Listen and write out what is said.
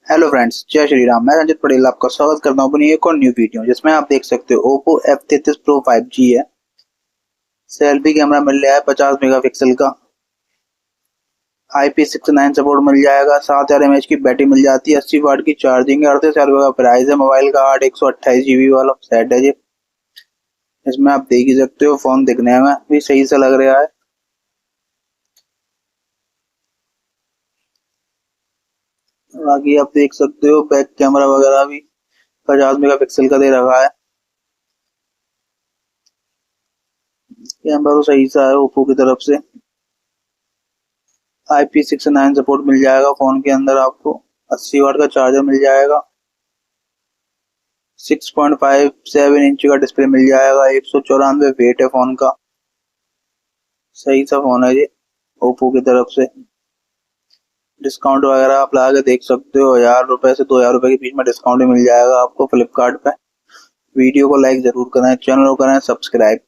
Hello friends, जय श्री राम। मैं रंजित पटेल आपका स्वागत करता हूं अपनी एक और न्यू वीडियो जिसमें आप देख सकते हो ओप्पो F33 Pro 5G है। सेल्फी कैमरा मिल रहा है 50 मेगापिक्सल का। IP69 सपोर्ट मिल जाएगा। 7000 mAh की बैटरी मिल जाती है। 80 वाट की चार्जिंग है। 38,000 का प्राइस है। मोबाइल का 8 128 GB वाला सेट है जी। इसमें आप देख ही सकते हो, फोन दिखने में भी सही से लग रहा है। बाकी आप देख सकते हो बैक कैमरा वगैरह भी 50 मेगापिक्सल का दे रखा है। कैमरा तो सही सा है ओप्पो की तरफ से। IP69 सपोर्ट मिल जाएगा फोन के अंदर आपको। 80 वाट का चार्जर मिल जाएगा। 6.57 इंच का डिस्प्ले मिल जाएगा। 194 वेट है फोन का। सही सा फोन है ये ओप्पो की तरफ से। डिस्काउंट वगैरह आप लगा के देख सकते हो। 1000 रुपए से 2000 रुपए के बीच में डिस्काउंट मिल जाएगा आपको फ्लिपकार्ट पे। वीडियो को लाइक जरूर करें, चैनल को करें सब्सक्राइब।